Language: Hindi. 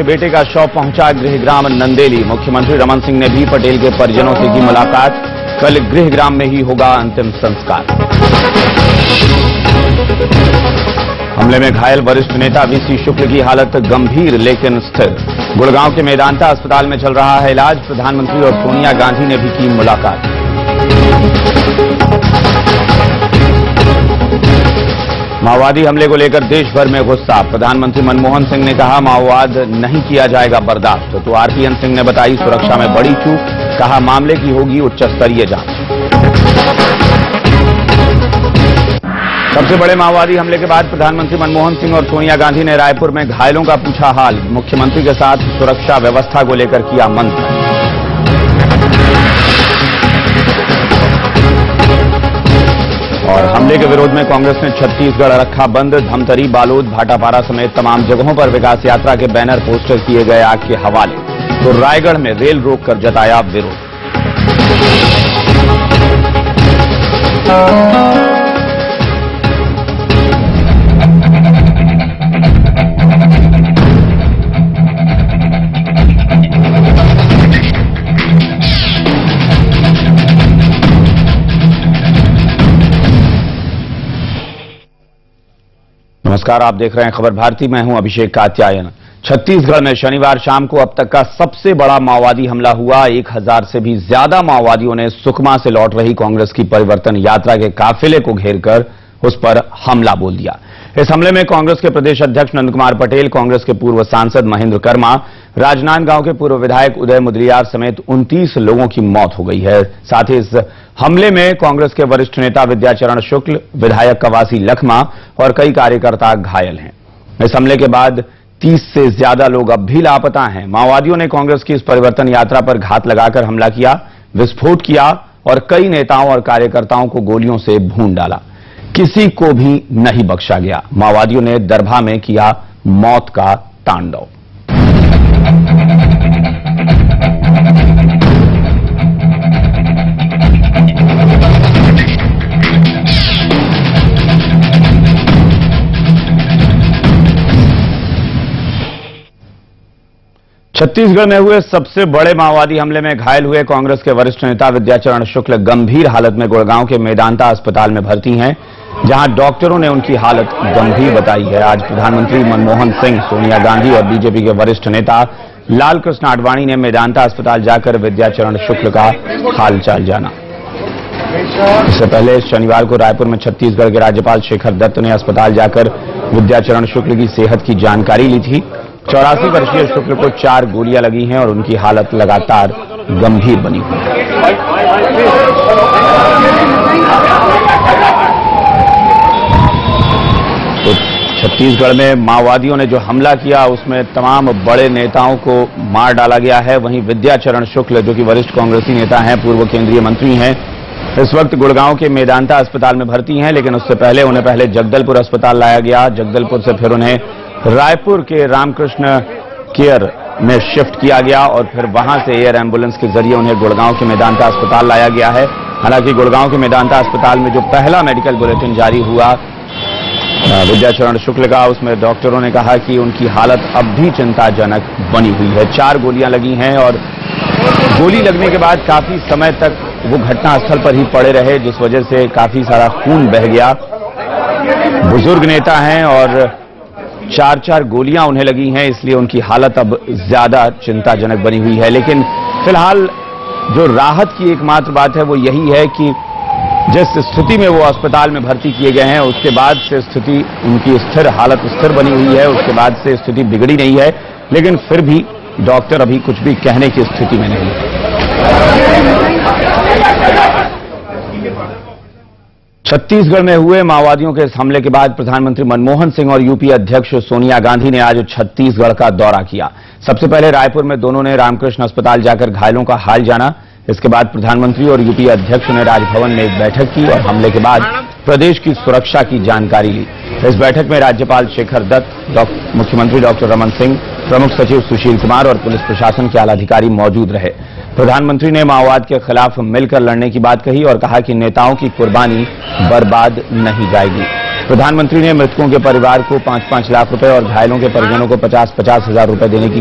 के बेटे का शव पहुंचा गृहग्राम नंदेली। मुख्यमंत्री रमन सिंह ने भी पटेल के परिजनों से की मुलाकात। कल गृहग्राम में ही होगा अंतिम संस्कार। हमले में घायल वरिष्ठ नेता वीसी शुक्ल की हालत गंभीर लेकिन स्थिर। गुड़गांव के मेदांता अस्पताल में चल रहा है इलाज। प्रधानमंत्री और सोनिया गांधी ने भी की मुलाकात। माओवादी हमले को लेकर देश भर में गुस्सा। प्रधानमंत्री मनमोहन सिंह ने कहा माओवाद नहीं किया जाएगा बर्दाश्त। तो आरपीएन सिंह ने बताई सुरक्षा में बड़ी चूक। कहा मामले की होगी उच्च स्तरीय जांच। सबसे बड़े माओवादी हमले के बाद प्रधानमंत्री मनमोहन सिंह और सोनिया गांधी ने रायपुर में घायलों का पूछा हाल। मुख्यमंत्री के साथ सुरक्षा व्यवस्था को लेकर किया मंथन। और हमले के विरोध में कांग्रेस ने छत्तीसगढ़ रखा बंद। धमतरी, बालोद, भाटापारा समेत तमाम जगहों पर विकास यात्रा के बैनर पोस्टर किए गए आग के हवाले। तो रायगढ़ में रेल रोककर जताया विरोध। नमस्कार, आप देख रहे हैं खबर भारती। मैं हूं अभिषेक कात्यायन। छत्तीसगढ़ में शनिवार शाम को अब तक का सबसे बड़ा माओवादी हमला हुआ। 1000 से भी ज्यादा माओवादियों ने सुकमा से लौट रही कांग्रेस की परिवर्तन यात्रा के काफिले को घेरकर उस पर हमला बोल दिया। इस हमले में कांग्रेस के प्रदेश अध्यक्ष नंद कुमार पटेल, कांग्रेस के पूर्व सांसद महेंद्र कर्मा, राजनांदगांव के पूर्व विधायक उदय मुदलियार समेत 29 लोगों की मौत हो गई है। साथ ही इस हमले में कांग्रेस के वरिष्ठ नेता विद्याचरण शुक्ल, विधायक कवासी लखमा और कई कार्यकर्ता घायल हैं। इस हमले के बाद 30 से ज्यादा लोग अब भी लापता हैं। माओवादियों ने कांग्रेस की इस परिवर्तन यात्रा पर घात लगाकर हमला किया, विस्फोट किया और कई नेताओं और कार्यकर्ताओं को गोलियों से भून डाला। किसी को भी नहीं बख्शा गया। माओवादियों ने दरभा में किया मौत का तांडव। छत्तीसगढ़ में हुए सबसे बड़े माओवादी हमले में घायल हुए कांग्रेस के वरिष्ठ नेता विद्याचरण शुक्ल गंभीर हालत में गुड़गांव के मेदांता अस्पताल में भर्ती हैं, जहां डॉक्टरों ने उनकी हालत गंभीर बताई है। आज प्रधानमंत्री मनमोहन सिंह, सोनिया गांधी और बीजेपी के वरिष्ठ नेता लालकृष्ण आडवाणी ने मेदांता अस्पताल जाकर विद्याचरण शुक्ल का हालचाल जाना। इससे पहले शनिवार को रायपुर में छत्तीसगढ़ के राज्यपाल शेखर दत्त ने अस्पताल जाकर विद्याचरण शुक्ल की सेहत की जानकारी ली थी। 84 वर्षीय शुक्ल को 4 गोलियां लगी हैं और उनकी हालत लगातार गंभीर बनी हुई है। तो छत्तीसगढ़ में माओवादियों ने जो हमला किया उसमें तमाम बड़े नेताओं को मार डाला गया है। वहीं विद्याचरण शुक्ल, जो कि वरिष्ठ कांग्रेसी नेता हैं, पूर्व केंद्रीय मंत्री हैं, इस वक्त गुड़गांव के मेदांता अस्पताल में भर्ती हैं। लेकिन उससे पहले उन्हें जगदलपुर अस्पताल लाया गया। जगदलपुर से फिर उन्हें रायपुर के रामकृष्ण केयर में शिफ्ट किया गया और फिर वहां से एयर एम्बुलेंस के जरिए उन्हें गुड़गांव के मेदांता अस्पताल लाया गया है। हालांकि गुड़गांव के मेदांता अस्पताल में जो पहला मेडिकल बुलेटिन जारी हुआ विद्याचरण शुक्ल का, उसमें डॉक्टरों ने कहा कि उनकी हालत अब भी चिंताजनक बनी हुई है। 4 गोलियां लगी हैं और गोली लगने के बाद काफी समय तक वो घटनास्थल पर ही पड़े रहे, जिस वजह से काफी सारा खून बह गया। बुजुर्ग नेता हैं और 4 गोलियां उन्हें लगी हैं, इसलिए उनकी हालत अब ज्यादा चिंताजनक बनी हुई है। लेकिन फिलहाल जो राहत की एकमात्र बात है वो यही है कि जिस स्थिति में वो अस्पताल में भर्ती किए गए हैं उसके बाद से स्थिति उनकी स्थिर, हालत स्थिर बनी हुई है। उसके बाद से स्थिति बिगड़ी नहीं है, लेकिन फिर भी डॉक्टर अभी कुछ भी कहने की स्थिति में नहीं है। छत्तीसगढ़ में हुए माओवादियों के इस हमले के बाद प्रधानमंत्री मनमोहन सिंह और यूपी अध्यक्ष सोनिया गांधी ने आज छत्तीसगढ़ का दौरा किया। सबसे पहले रायपुर में दोनों ने रामकृष्ण अस्पताल जाकर घायलों का हाल जाना। इसके बाद प्रधानमंत्री और यूपी अध्यक्ष ने राजभवन में एक बैठक की और हमले के बाद प्रदेश की सुरक्षा की जानकारी ली। इस बैठक में राज्यपाल शेखर दत्त, मुख्यमंत्री डॉक्टर रमन सिंह, प्रमुख सचिव सुशील कुमार और पुलिस प्रशासन के आलाधिकारी मौजूद रहे। प्रधानमंत्री ने माओवाद के खिलाफ मिलकर लड़ने की बात कही और कहा कि नेताओं की कुर्बानी बर्बाद नहीं जाएगी। प्रधानमंत्री ने मृतकों के परिवार को 5-5 लाख रुपए और घायलों के परिजनों को 50-50 हजार रुपए देने की